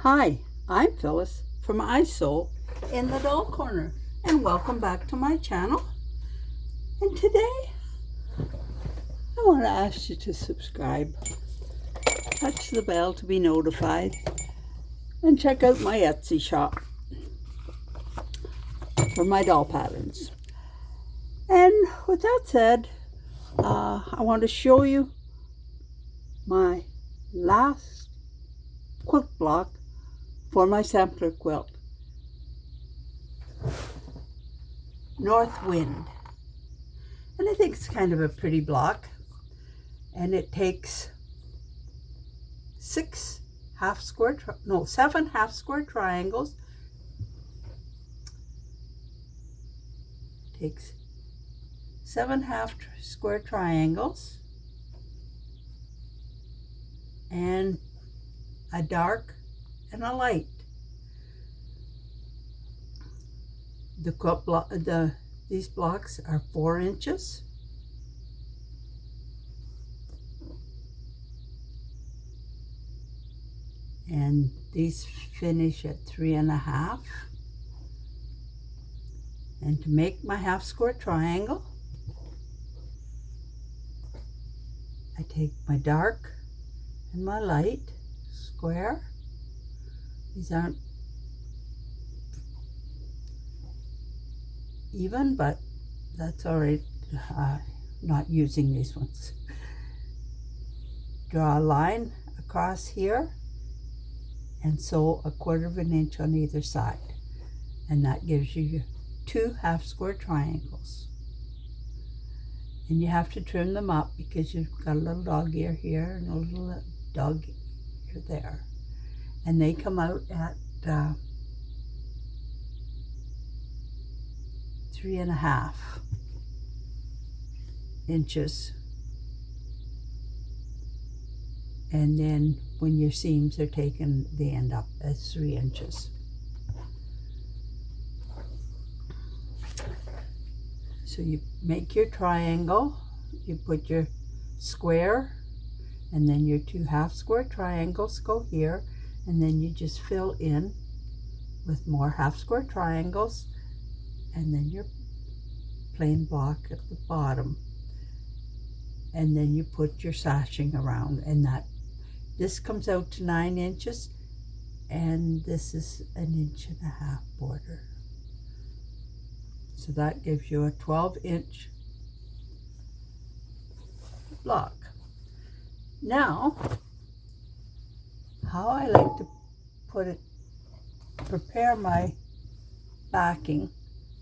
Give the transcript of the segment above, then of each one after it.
Hi, I'm Phyllis from iSoul in the Doll Corner, and welcome back to my channel. And today, I want to ask you to subscribe, touch the bell to be notified, and check out my Etsy shop for my doll patterns. And with that said, I want to show you my last quilt block for my sampler quilt, North Wind. And I think it's kind of a pretty block, and it takes seven half square triangles. Takes seven square triangles and a dark and a light. These blocks are 4 inches. And these finish at 3.5. And to make my half square triangle, I take my dark and my light square. These aren't even, but that's all right. Not using these ones. Draw a line across here and sew 1/4 inch on either side, and that gives you 2 half square triangles. And you have to trim them up because you've got a little dog ear here and a little dog ear there, and they come out at 3.5 inches. And then when your seams are taken, they end up as 3 inches. So you make your triangle, you put your square, and then your 2 half square triangles go here, and then you just fill in with more half square triangles, and then your plain block at the bottom. And then you put your sashing around, and this comes out to 9 inches, and this is 1.5 inches border. So that gives you a 12-inch block. Now, how I like to prepare my backing,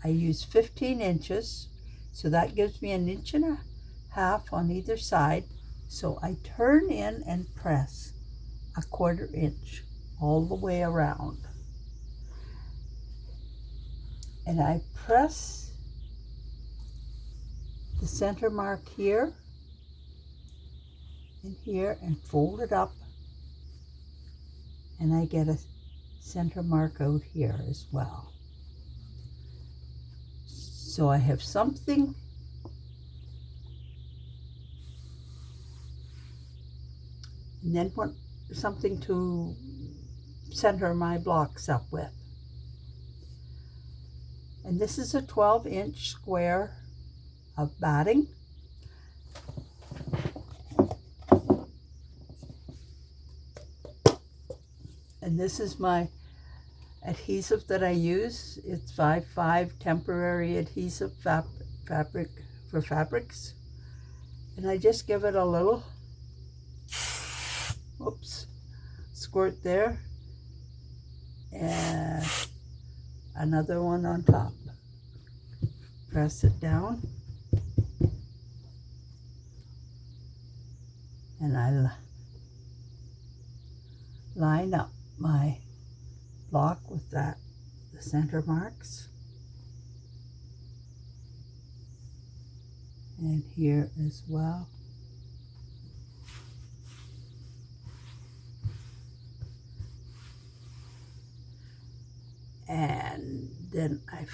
I use 15 inches, so that gives me 1.5 inches on either side. So I turn in and press 1/4 inch all the way around. And I press the center mark here and here and fold it up, and I get a center mark out here as well. So I have something and then something to center my blocks up with. And this is a 12-inch square of batting. And this is my adhesive that I use. It's 5/5 temporary adhesive fabric for fabrics. And I just give it a little squirt there, and another one on top. Press it down, and I line up my block with the center marks, and here as well. And then I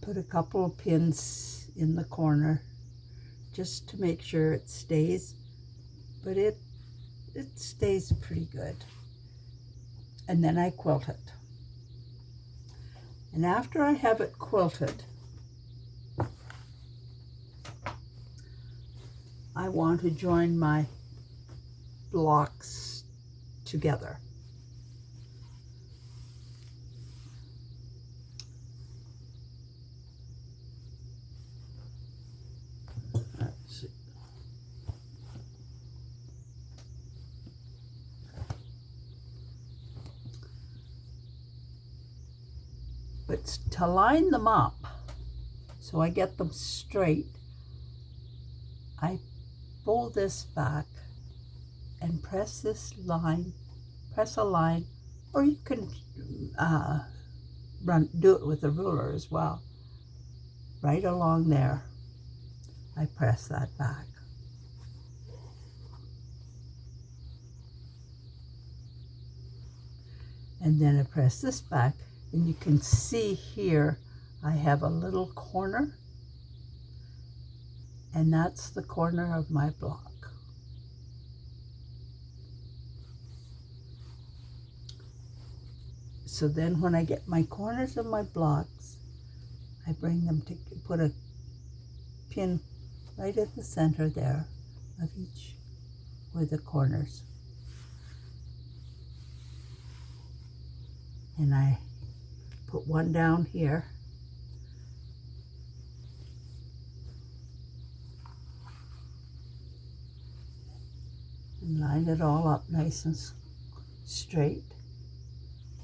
put a couple of pins in the corner just to make sure it stays, but it it stays pretty good. And then I quilt it. And after I have it quilted, I want to join my blocks together. Let's see. But to line them up, so I get them straight, I pull this back and press this line, press a line, or you can do it with a ruler as well. Right along there, I press that back. And then I press this back, and you can see here I have a little corner, and that's the corner of my block. So then when I get my corners of my blocks, I bring them to put a pin right at the center there of each with the corners. And I put one down here. And line it all up nice and straight.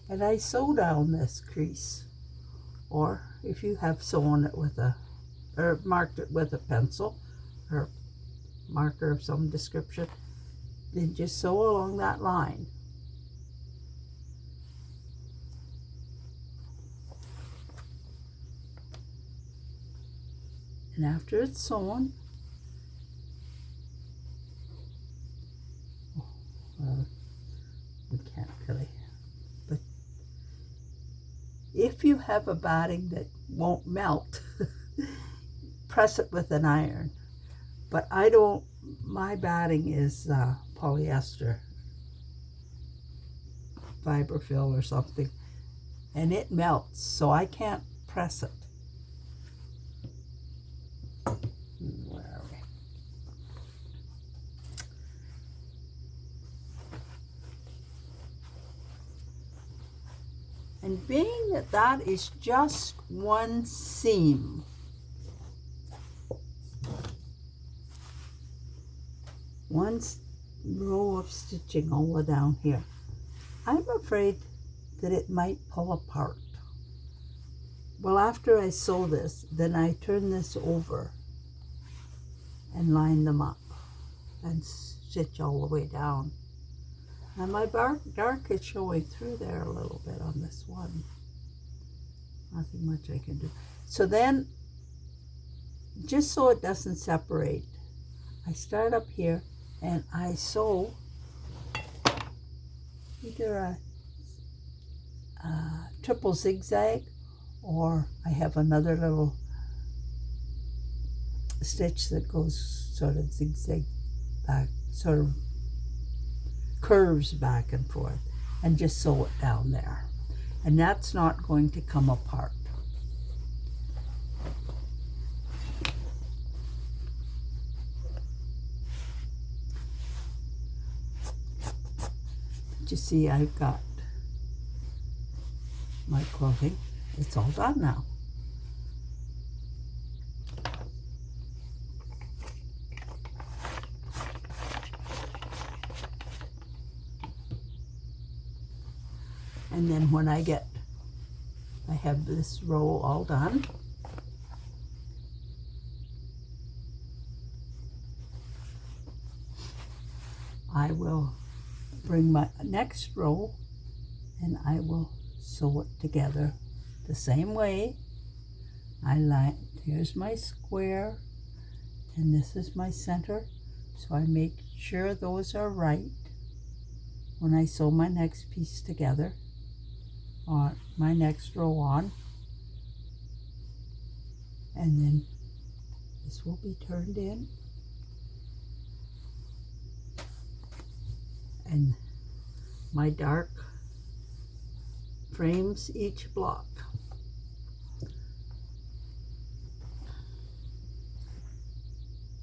And I sew down this crease. Or if you have sewn it with or marked it with a pencil or marker of some description, then just sew along that line. And after it's sewn, we can't really, but if you have a batting that won't melt, press it with an iron. But I don't, my batting is polyester, fiberfill or something, and it melts, so I can't press it. Where are we? And being that that is just one seam, one row of stitching all the way down here, I'm afraid that it might pull apart. Well, after I sew this, then I turn this over and line them up and stitch all the way down. And my dark is showing through there a little bit on this one. Nothing much I can do. So then, just so it doesn't separate, I start up here and I sew either a triple zigzag, or I have another little stitch that goes sort of zigzag back, sort of curves back and forth, and just sew it down there. And that's not going to come apart. But you see, I've got my quilting. It's all done now. And then when I have this row all done, I will bring my next row and I will sew it together the same way. Here's my square and this is my center, so I make sure those are right when I sew my next piece together, on my next row on, and then this will be turned in, and my dark frames each block.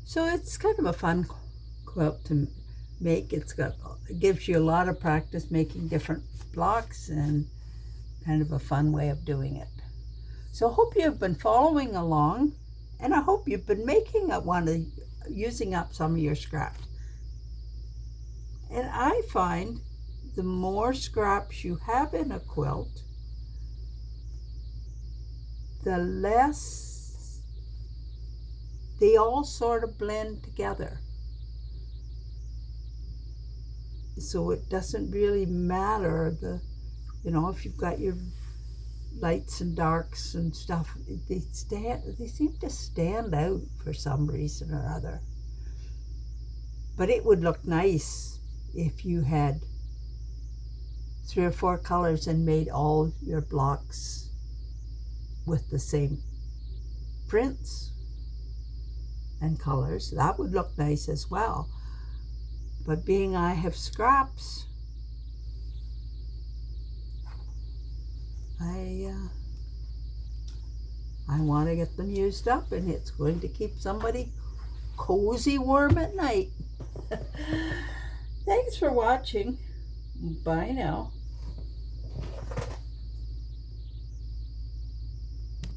So it's kind of a fun quilt to make. It gives you a lot of practice making different blocks and kind of a fun way of doing it. So I hope you've been following along, and I hope you've been making using up some of your scraps. And I find the more scraps you have in a quilt, the less they all sort of blend together. So it doesn't really matter if you've got your lights and darks and stuff, they seem to stand out for some reason or other. But it would look nice if you had 3 or 4 colors and made all your blocks with the same prints and colors. That would look nice as well. But being I have scraps, I want to get them used up, and it's going to keep somebody cozy warm at night. Thanks for watching. Bye now.